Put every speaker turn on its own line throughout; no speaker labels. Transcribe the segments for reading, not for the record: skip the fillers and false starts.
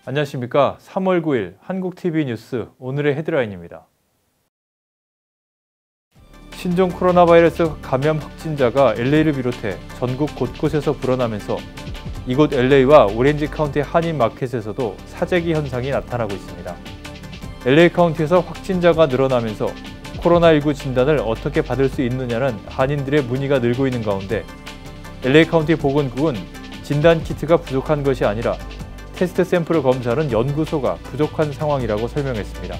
안녕하십니까. 3월 9일 한국TV 뉴스 오늘의 헤드라인입니다. 신종 코로나 바이러스 감염 확진자가 LA를 비롯해 전국 곳곳에서 불어나면서 이곳 LA와 오렌지 카운티 한인 마켓에서도 사재기 현상이 나타나고 있습니다. LA 카운티에서 확진자가 늘어나면서 코로나19 진단을 어떻게 받을 수 있느냐는 한인들의 문의가 늘고 있는 가운데 LA 카운티 보건국은 진단 키트가 부족한 것이 아니라 테스트 샘플을 검사하는 연구소가 부족한 상황이라고 설명했습니다.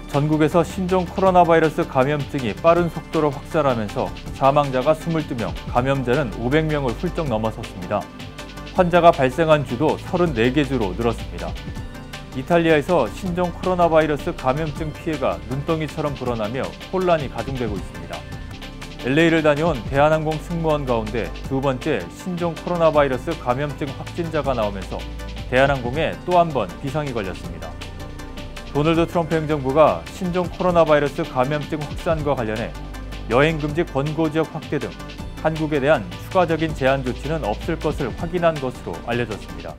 전국에서 신종 코로나 바이러스 감염증이 빠른 속도로 확산하면서 사망자가 22명, 감염자는 500명을 훌쩍 넘어섰습니다. 환자가 발생한 주도 34개 주로 늘었습니다. 이탈리아에서 신종 코로나 바이러스 감염증 피해가 눈덩이처럼 불어나며 혼란이 가중되고 있습니다. LA를 다녀온 대한항공 승무원 가운데 두 번째 신종 코로나 바이러스 감염증 확진자가 나오면서 대한항공에 또 한 번 비상이 걸렸습니다. 도널드 트럼프 행정부가 신종 코로나 바이러스 감염증 확산과 관련해 여행 금지 권고 지역 확대 등 한국에 대한 추가적인 제한 조치는 없을 것을 확인한 것으로 알려졌습니다.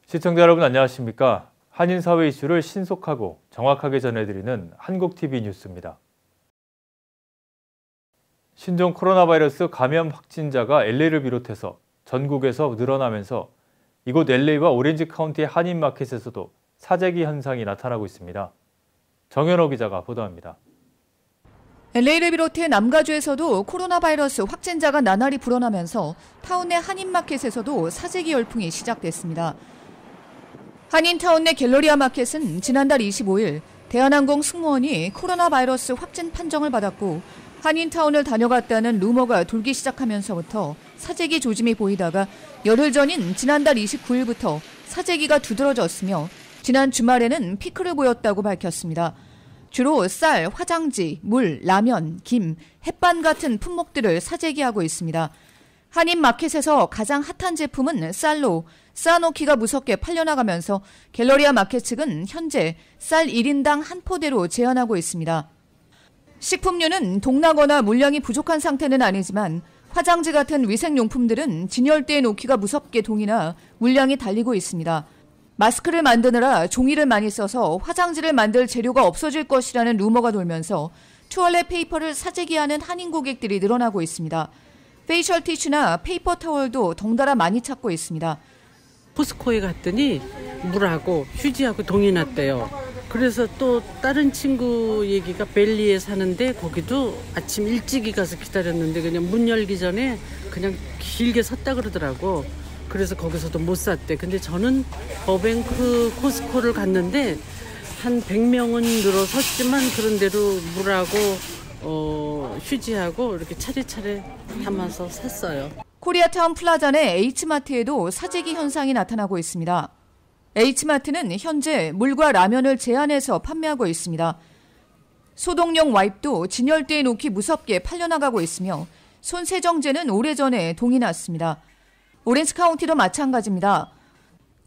시청자 여러분 안녕하십니까? 한인 사회 이슈를 신속하고 정확하게 전해드리는 한국TV 뉴스입니다. 신종 코로나 바이러스 감염 확진자가 LA를 비롯해서 전국에서 늘어나면서 이곳 LA와 오렌지 카운티의 한인 마켓에서도 사재기 현상이 나타나고 있습니다. 정현호 기자가 보도합니다.
LA를 비롯해 남가주에서도 코로나 바이러스 확진자가 나날이 불어나면서 타운 내 한인 마켓에서도 사재기 열풍이 시작됐습니다. 한인타운 내 갤러리아 마켓은 지난달 25일 대한항공 승무원이 코로나 바이러스 확진 판정을 받았고 한인타운을 다녀갔다는 루머가 돌기 시작하면서부터 사재기 조짐이 보이다가 열흘 전인 지난달 29일부터 사재기가 두드러졌으며 지난 주말에는 피크를 보였다고 밝혔습니다. 주로 쌀, 화장지, 물, 라면, 김, 햇반 같은 품목들을 사재기하고 있습니다. 한인 마켓에서 가장 핫한 제품은 쌀로 쌓아놓기가 무섭게 팔려나가면서 갤러리아 마켓 측은 현재 쌀 1인당 한 포대로 제한하고 있습니다. 식품류는 동나거나 물량이 부족한 상태는 아니지만 화장지 같은 위생용품들은 진열대에 놓기가 무섭게 동이나 물량이 달리고 있습니다. 마스크를 만드느라 종이를 많이 써서 화장지를 만들 재료가 없어질 것이라는 루머가 돌면서 투얼렛 페이퍼를 사재기하는 한인 고객들이 늘어나고 있습니다. 페이셜 티슈나 페이퍼 타월도 덩달아 많이 찾고 있습니다.
포스코에 갔더니 물하고 휴지하고 동이 났대요. 그래서 또 다른 친구 얘기가 벨리에 사는데 거기도 아침 일찍이 가서 기다렸는데 그냥 문 열기 전에 그냥 길게 섰다 그러더라고. 그래서 거기서도 못 샀대. 근데 저는 버뱅크 코스코를 갔는데 한 100명은 늘어섰지만 그런 대로 물하고 휴지하고 이렇게 차례차례 담아서 샀어요.
코리아타운 플라자 내 H마트에도 사재기 현상이 나타나고 있습니다. H마트는 현재 물과 라면을 제한해서 판매하고 있습니다. 소독용 와이프도 진열대에 놓기 무섭게 팔려나가고 있으며 손세정제는 오래전에 동이 났습니다. 오렌지 카운티도 마찬가지입니다.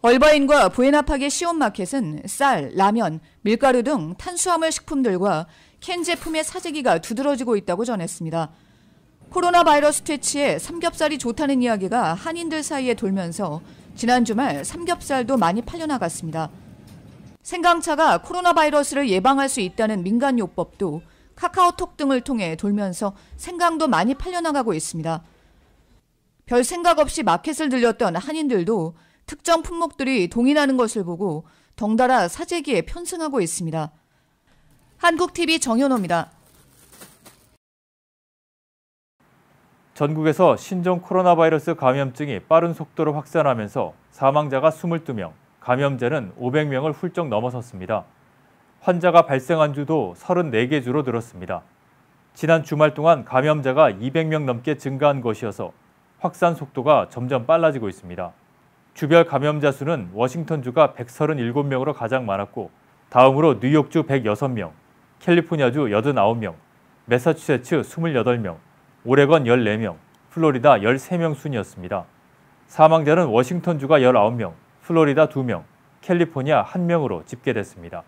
얼바인과 부에나파게 시온마켓은 쌀, 라면, 밀가루 등 탄수화물 식품들과 캔 제품의 사재기가 두드러지고 있다고 전했습니다. 코로나 바이러스 퇴치에 삼겹살이 좋다는 이야기가 한인들 사이에 돌면서 지난 주말 삼겹살도 많이 팔려나갔습니다. 생강차가 코로나 바이러스를 예방할 수 있다는 민간요법도 카카오톡 등을 통해 돌면서 생강도 많이 팔려나가고 있습니다. 별 생각 없이 마켓을 들렸던 한인들도 특정 품목들이 동인하는 것을 보고 덩달아 사재기에 편승하고 있습니다. 한국TV 정현호입니다.
전국에서 신종 코로나 바이러스 감염증이 빠른 속도로 확산하면서 사망자가 22명, 감염자는 500명을 훌쩍 넘어섰습니다. 환자가 발생한 주도 34개 주로 늘었습니다. 지난 주말 동안 감염자가 200명 넘게 증가한 것이어서 확산 속도가 점점 빨라지고 있습니다. 주별 감염자 수는 워싱턴주가 137명으로 가장 많았고 다음으로 뉴욕주 106명, 캘리포니아주 89명, 매사추세츠 28명, 오레건 14명, 플로리다 13명 순이었습니다. 사망자는 워싱턴주가 19명, 플로리다 2명, 캘리포니아 1명으로 집계됐습니다.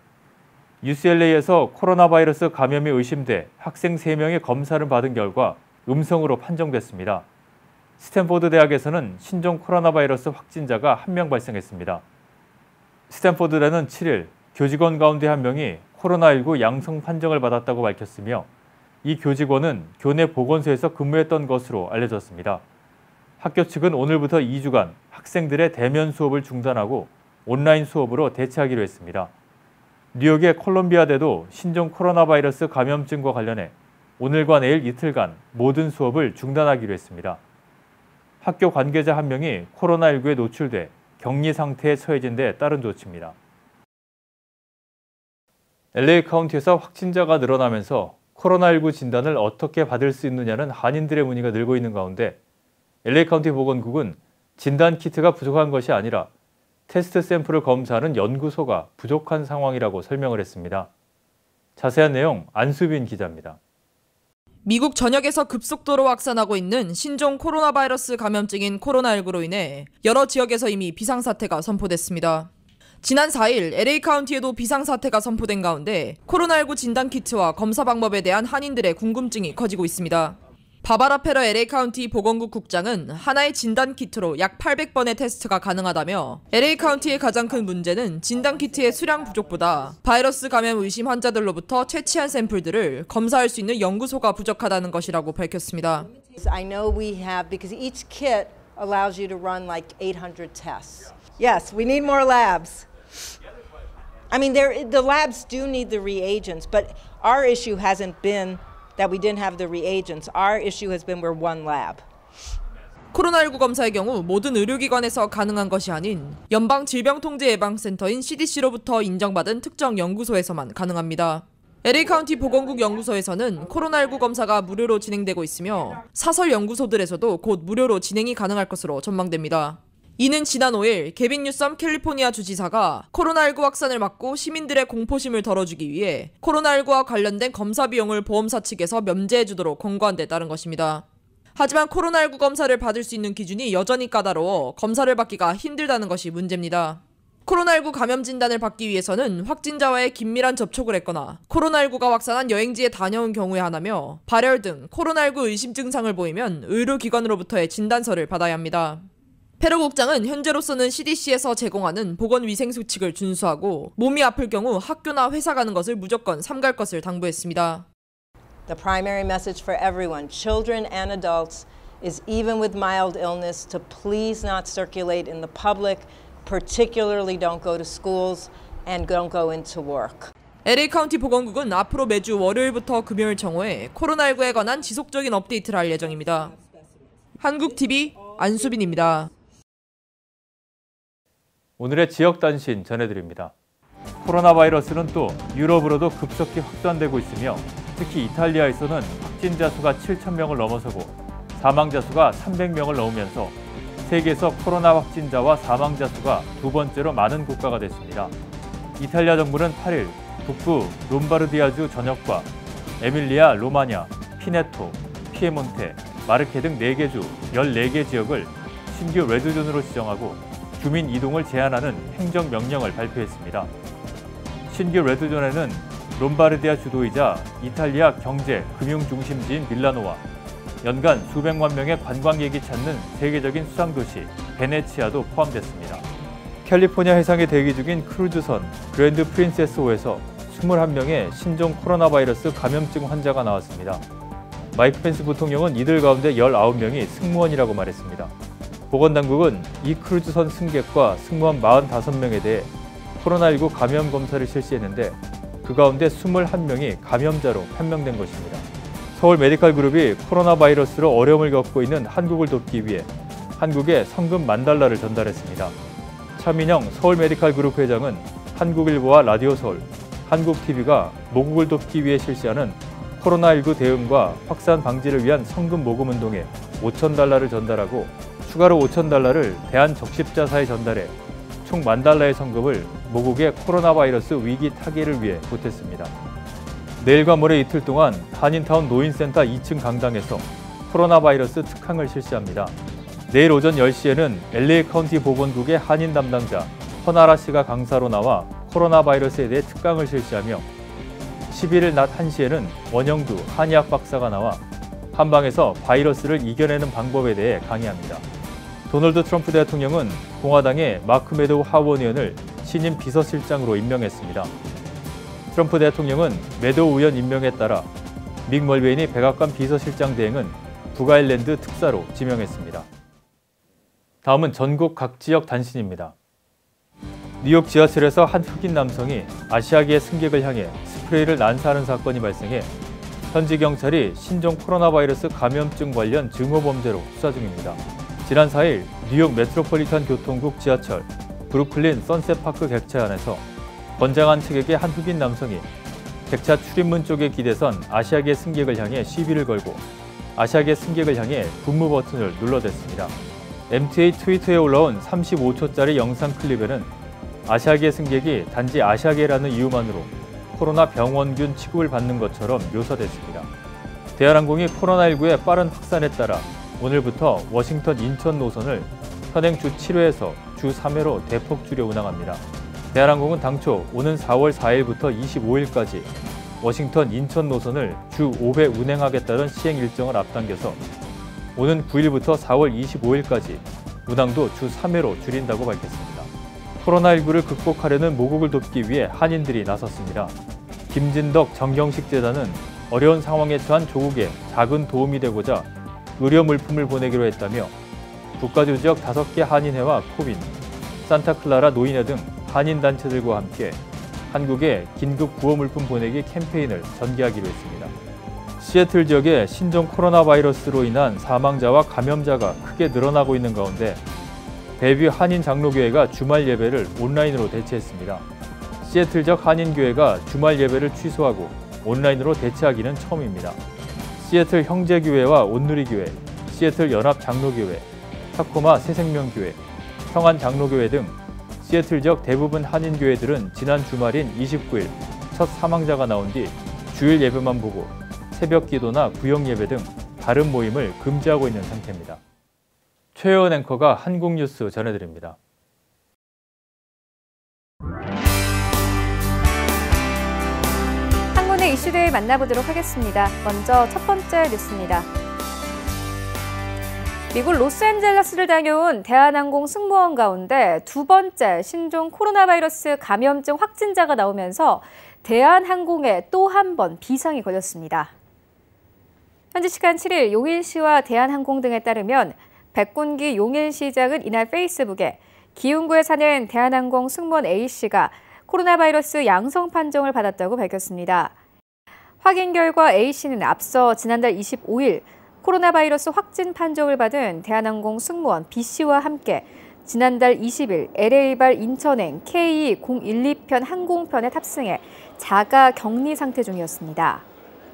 UCLA에서 코로나 바이러스 감염이 의심돼 학생 3명의 검사를 받은 결과 음성으로 판정됐습니다. 스탠포드 대학에서는 신종 코로나 바이러스 확진자가 1명 발생했습니다. 스탠포드대는 7일 교직원 가운데 한 명이 코로나19 양성 판정을 받았다고 밝혔으며 이 교직원은 교내 보건소에서 근무했던 것으로 알려졌습니다. 학교 측은 오늘부터 2주간 학생들의 대면 수업을 중단하고 온라인 수업으로 대체하기로 했습니다. 뉴욕의 콜롬비아대도 신종 코로나 바이러스 감염증과 관련해 오늘과 내일 이틀간 모든 수업을 중단하기로 했습니다. 학교 관계자 한 명이 코로나19에 노출돼 격리 상태에 처해진 데 따른 조치입니다. LA 카운티에서 확진자가 늘어나면서 코로나19 진단을 어떻게 받을 수 있느냐는 한인들의 문의가 늘고 있는 가운데 LA 카운티 보건국은 진단 키트가 부족한 것이 아니라 테스트 샘플을 검사하는 연구소가 부족한 상황이라고 설명을 했습니다. 자세한 내용 안수빈 기자입니다.
미국 전역에서 급속도로 확산하고 있는 신종 코로나 바이러스 감염증인 코로나19로 인해 여러 지역에서 이미 비상사태가 선포됐습니다. 지난 4일 LA 카운티에도 비상사태가 선포된 가운데 코로나19 진단키트와 검사 방법에 대한 한인들의 궁금증이 커지고 있습니다. 바바라 페러 LA 카운티 보건국 국장은 하나의 진단키트로 약 800번의 테스트가 가능하다며 LA 카운티의 가장 큰 문제는 진단키트의 수량 부족보다 바이러스 감염 의심 환자들로부터 채취한 샘플들을 검사할 수 있는 연구소가 부족하다는 것이라고 밝혔습니다.
I know we have because each kit allows you to run like 800 tests. Yes, we need more labs. I mean, the labs do need the reagents, but our issue hasn't been that we didn't have the reagents. Our issue has been we're one lab.
코로나19 검사의 경우 모든 의료기관에서 가능한 것이 아닌 연방질병통제예방센터인 CDC로부터 인정받은 특정 연구소에서만 가능합니다. LA 카운티 보건국 연구소에서는 코로나19 검사가 무료로 진행되고 있으며 사설 연구소들에서도 곧 무료로 진행이 가능할 것으로 전망됩니다. 이는 지난 5일 게빈 뉴섬 캘리포니아 주지사가 코로나19 확산을 막고 시민들의 공포심을 덜어주기 위해 코로나19와 관련된 검사 비용을 보험사 측에서 면제해주도록 권고한 데 따른 것입니다. 하지만 코로나19 검사를 받을 수 있는 기준이 여전히 까다로워 검사를 받기가 힘들다는 것이 문제입니다. 코로나19 감염 진단을 받기 위해서는 확진자와의 긴밀한 접촉을 했거나 코로나19가 확산한 여행지에 다녀온 경우에 하나며 발열 등 코로나19 의심 증상을 보이면 의료기관으로부터의 진단서를 받아야 합니다. 페로 국장은 현재로서는 CDC에서 제공하는 보건위생수칙을 준수하고 몸이 아플 경우 학교나 회사 가는 것을 무조건 삼갈 것을 당부했습니다.
The primary message for everyone, children and adults, is even with mild illness to please not circulate in the public, particularly don't go to schools and don't go into work.
LA 카운티 보건국은 앞으로 매주 월요일부터 금요일 정오에 코로나19에 관한 지속적인 업데이트를 할 예정입니다. 한국TV 안수빈입니다.
오늘의 지역 단신 전해드립니다. 코로나 바이러스는 또 유럽으로도 급속히 확산되고 있으며 특히 이탈리아에서는 확진자 수가 7,000명을 넘어서고 사망자 수가 300명을 넘으면서 세계에서 코로나 확진자와 사망자 수가 두 번째로 많은 국가가 됐습니다. 이탈리아 정부는 8일 북부 롬바르디아주 전역과 에밀리아 로마냐, 피네토, 피에몬테, 마르케 등 4개 주 14개 지역을 신규 레드존으로 지정하고 주민 이동을 제한하는 행정명령을 발표했습니다. 신규 레드존에는 롬바르디아 주도이자 이탈리아 경제, 금융 중심지인 밀라노와 연간 수백만 명의 관광객이 찾는 세계적인 수상도시 베네치아도 포함됐습니다. 캘리포니아 해상에 대기 중인 크루즈선 그랜드 프린세스호에서 21명의 신종 코로나 바이러스 감염증 환자가 나왔습니다. 마이크 펜스 부통령은 이들 가운데 19명이 승무원이라고 말했습니다. 보건당국은 이 크루즈선 승객과 승무원 45명에 대해 코로나19 감염 검사를 실시했는데 그 가운데 21명이 감염자로 판명된 것입니다. 서울 메디칼 그룹이 코로나 바이러스로 어려움을 겪고 있는 한국을 돕기 위해 한국에 성금 $10,000를 전달했습니다. 차민영 서울 메디칼 그룹 회장은 한국일보와 라디오서울, 한국TV가 모국을 돕기 위해 실시하는 코로나19 대응과 확산 방지를 위한 성금 모금 운동에 $5,000를 전달하고 추가로 $5,000를 대한적십자사에 전달해 총 $10,000의 성금을 모국의 코로나 바이러스 위기 타개를 위해 보탰습니다. 내일과 모레 이틀 동안 한인타운 노인센터 2층 강당에서 코로나 바이러스 특강을 실시합니다. 내일 오전 10시에는 LA 카운티 보건국의 한인 담당자 허나라 씨가 강사로 나와 코로나 바이러스에 대해 특강을 실시하며 11일 낮 1시에는 원영두 한의학 박사가 나와 한방에서 바이러스를 이겨내는 방법에 대해 강의합니다. 도널드 트럼프 대통령은 공화당의 마크 메도우 하원 의원을 신임 비서실장으로 임명했습니다. 트럼프 대통령은 매도 의원 임명에 따라 믹 멀베인이 백악관 비서실장 대행은 북아일랜드 특사로 지명했습니다. 다음은 전국 각 지역 단신입니다. 뉴욕 지하철에서 한 흑인 남성이 아시아계 승객을 향해 스프레이를 난사하는 사건이 발생해 현지 경찰이 신종 코로나 바이러스 감염증 관련 증오범죄로 수사 중입니다. 지난 4일 뉴욕 메트로폴리탄 교통국 지하철 브루클린 선셋파크 객차 안에서 건장한 체격의 한 흑인 남성이 객차 출입문 쪽에 기대선 아시아계 승객을 향해 시비를 걸고 아시아계 승객을 향해 분무 버튼을 눌러댔습니다. MTA 트위터에 올라온 35초짜리 영상 클립에는 아시아계 승객이 단지 아시아계라는 이유만으로 코로나 병원균 취급을 받는 것처럼 묘사됐습니다. 대한항공이 코로나19의 빠른 확산에 따라 오늘부터 워싱턴 인천 노선을 현행 주 7회에서 주 3회로 대폭 줄여 운항합니다. 대한항공은 당초 오는 4월 4일부터 25일까지 워싱턴 인천 노선을 주 5회 운행하겠다는 시행 일정을 앞당겨서 오는 9일부터 4월 25일까지 운항도 주 3회로 줄인다고 밝혔습니다. 코로나19를 극복하려는 모국을 돕기 위해 한인들이 나섰습니다. 김진덕 정경식 재단은 어려운 상황에 처한 조국에 작은 도움이 되고자 의료 물품을 보내기로 했다며 국가조직 5개 한인회와 코빈, 산타클라라 노인회 등 한인단체들과 함께 한국에 긴급 구호 물품 보내기 캠페인을 전개하기로 했습니다. 시애틀 지역에 신종 코로나 바이러스로 인한 사망자와 감염자가 크게 늘어나고 있는 가운데 배뷰 한인 장로교회가 주말 예배를 온라인으로 대체했습니다. 시애틀 지역 한인교회가 주말 예배를 취소하고 온라인으로 대체하기는 처음입니다. 시애틀 형제교회와 온누리교회, 시애틀 연합장로교회, 타코마 새생명교회, 평안장로교회 등 시애틀 지역 대부분 한인교회들은 지난 주말인 29일 첫 사망자가 나온 뒤 주일 예배만 보고 새벽 기도나 구역 예배 등 다른 모임을 금지하고 있는 상태입니다. 최혜원 앵커가 한국뉴스 전해드립니다.
한국의 이슈들 만나보도록 하겠습니다. 먼저 첫 번째 뉴스입니다. 미국 로스앤젤레스를 다녀온 대한항공 승무원 가운데 두 번째 신종 코로나 바이러스 감염증 확진자가 나오면서 대한항공에 또 한 번 비상이 걸렸습니다. 현지 시간 7일 용인시와 대한항공 등에 따르면 백군기 용인시장은 이날 페이스북에 기흥구에 사는 대한항공 승무원 A씨가 코로나 바이러스 양성 판정을 받았다고 밝혔습니다. 확인 결과 A씨는 앞서 지난달 25일 코로나 바이러스 확진 판정을 받은 대한항공 승무원 B씨와 함께 지난달 20일 LA발 인천행 KE012편 항공편에 탑승해 자가 격리 상태 중이었습니다.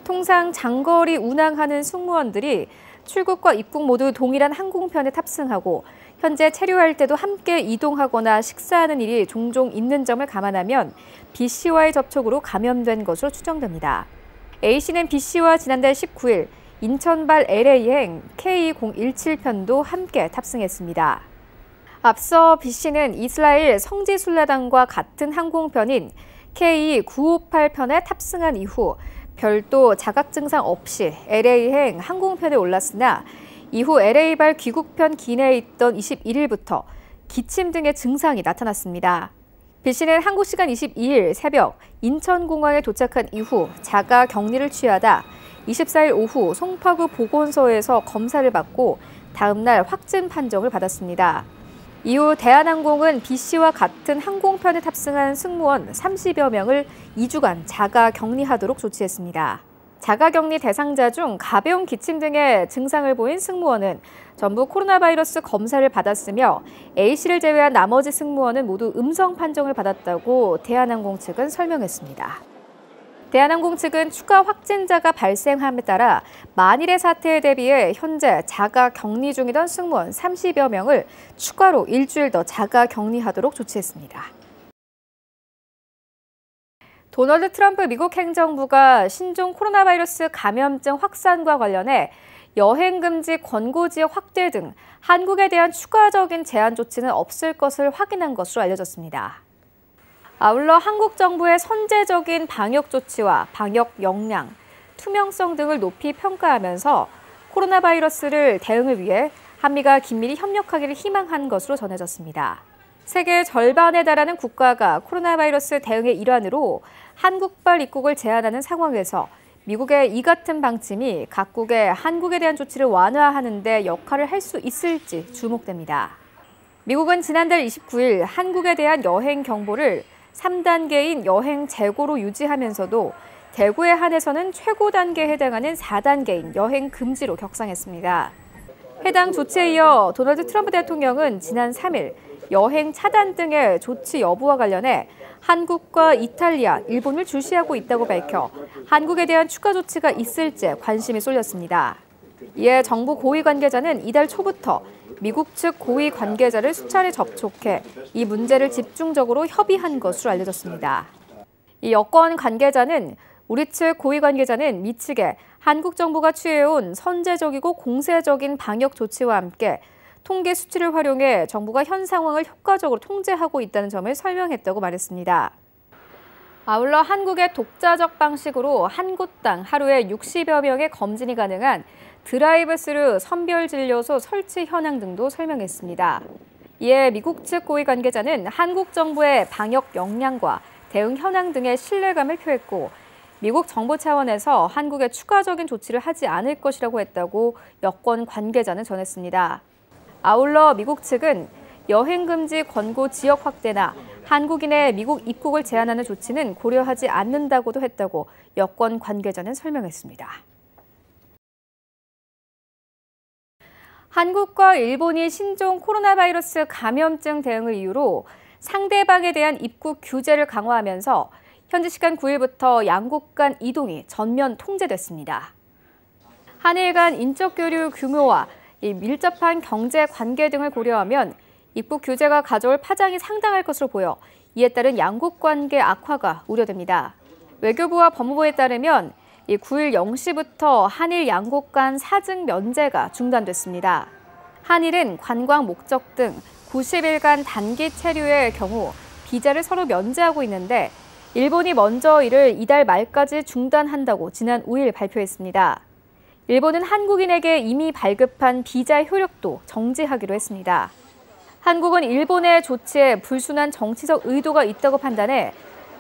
통상 장거리 운항하는 승무원들이 출국과 입국 모두 동일한 항공편에 탑승하고 현재 체류할 때도 함께 이동하거나 식사하는 일이 종종 있는 점을 감안하면 B씨와의 접촉으로 감염된 것으로 추정됩니다. A씨는 B씨와 지난달 19일 인천발 LA행 KE017편도 함께 탑승했습니다. 앞서 B씨는 이스라엘 성지순례단과 같은 항공편인 KE958편에 탑승한 이후 별도 자각 증상 없이 LA행 항공편에 올랐으나 이후 LA발 귀국편 기내에 있던 21일부터 기침 등의 증상이 나타났습니다. B씨는 한국 시간 22일 새벽 인천공항에 도착한 이후 자가 격리를 취하다 24일 오후 송파구 보건소에서 검사를 받고 다음 날 확진 판정을 받았습니다. 이후 대한항공은 B씨와 같은 항공편에 탑승한 승무원 30여 명을 2주간 자가 격리하도록 조치했습니다. 자가 격리 대상자 중 가벼운 기침 등의 증상을 보인 승무원은 전부 코로나 바이러스 검사를 받았으며 A씨를 제외한 나머지 승무원은 모두 음성 판정을 받았다고 대한항공 측은 설명했습니다. 대한항공 측은 추가 확진자가 발생함에 따라 만일의 사태에 대비해 현재 자가 격리 중이던 승무원 30여 명을 추가로 일주일 더 자가 격리하도록 조치했습니다. 도널드 트럼프 미국 행정부가 신종 코로나 바이러스 감염증 확산과 관련해 여행 금지 권고 지역 확대 등 한국에 대한 추가적인 제한 조치는 없을 것을 확인한 것으로 알려졌습니다. 아울러 한국 정부의 선제적인 방역 조치와 방역 역량, 투명성 등을 높이 평가하면서 코로나 바이러스를 대응을 위해 한미가 긴밀히 협력하기를 희망한 것으로 전해졌습니다. 세계 절반에 달하는 국가가 코로나 바이러스 대응의 일환으로 한국발 입국을 제한하는 상황에서 미국의 이 같은 방침이 각국의 한국에 대한 조치를 완화하는 데 역할을 할 수 있을지 주목됩니다. 미국은 지난달 29일 한국에 대한 여행 경보를 3단계인 여행 재고로 유지하면서도 대구에 한해서는 최고 단계에 해당하는 4단계인 여행 금지로 격상했습니다. 해당 조치에 이어 도널드 트럼프 대통령은 지난 3일 여행 차단 등의 조치 여부와 관련해 한국과 이탈리아, 일본을 주시하고 있다고 밝혀 한국에 대한 추가 조치가 있을지 관심이 쏠렸습니다. 이에 정부 고위 관계자는 이달 초부터 미국 측 고위 관계자를 수차례 접촉해 이 문제를 집중적으로 협의한 것으로 알려졌습니다. 이 여권 관계자는 우리 측 고위 관계자는 미 측에 한국 정부가 취해온 선제적이고 공세적인 방역 조치와 함께 통계 수치를 활용해 정부가 현 상황을 효과적으로 통제하고 있다는 점을 설명했다고 말했습니다. 아울러 한국의 독자적 방식으로 한 곳당 하루에 60여 명의 검진이 가능한 드라이브스루 선별진료소 설치 현황 등도 설명했습니다. 이에 미국 측 고위 관계자는 한국 정부의 방역 역량과 대응 현황 등의 신뢰감을 표했고 미국 정부 차원에서 한국에 추가적인 조치를 하지 않을 것이라고 했다고 여권 관계자는 전했습니다. 아울러 미국 측은 여행 금지 권고 지역 확대나 한국인의 미국 입국을 제한하는 조치는 고려하지 않는다고도 했다고 여권 관계자는 설명했습니다. 한국과 일본이 신종 코로나 바이러스 감염증 대응을 이유로 상대방에 대한 입국 규제를 강화하면서 현지 시간 9일부터 양국 간 이동이 전면 통제됐습니다. 한일 간 인적 교류 규모와 이 밀접한 경제 관계 등을 고려하면 입국 규제가 가져올 파장이 상당할 것으로 보여 이에 따른 양국 관계 악화가 우려됩니다. 외교부와 법무부에 따르면 9일 0시부터 한일 양국 간 사증 면제가 중단됐습니다. 한일은 관광 목적 등 90일간 단기 체류의 경우 비자를 서로 면제하고 있는데 일본이 먼저 이를 이달 말까지 중단한다고 지난 5일 발표했습니다. 일본은 한국인에게 이미 발급한 비자 효력도 정지하기로 했습니다. 한국은 일본의 조치에 불순한 정치적 의도가 있다고 판단해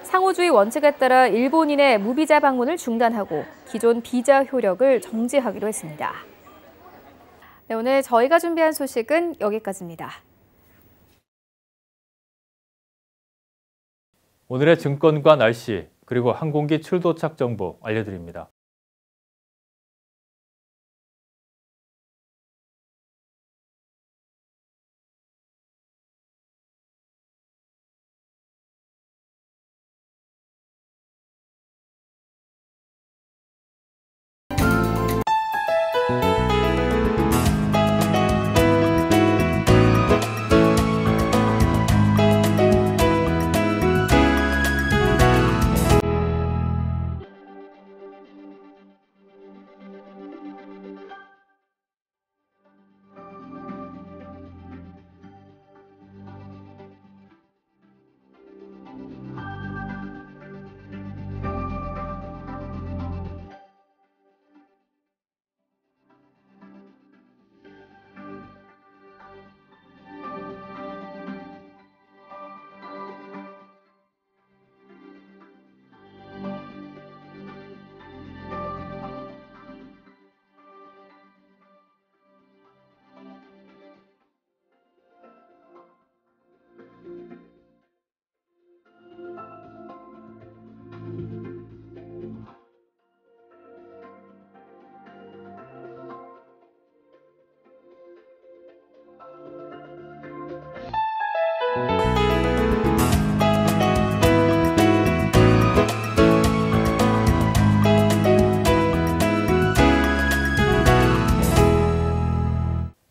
상호주의 원칙에 따라 일본인의 무비자 방문을 중단하고 기존 비자 효력을 정지하기로 했습니다. 네, 오늘 저희가 준비한 소식은 여기까지입니다.
오늘의 증권과 날씨, 그리고 항공기 출도착 정보 알려드립니다.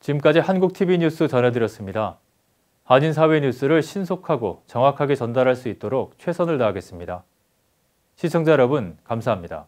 지금까지 한국TV 뉴스 전해드렸습니다. 한인 사회 뉴스를 신속하고 정확하게 전달할 수 있도록 최선을 다하겠습니다. 시청자 여러분, 감사합니다.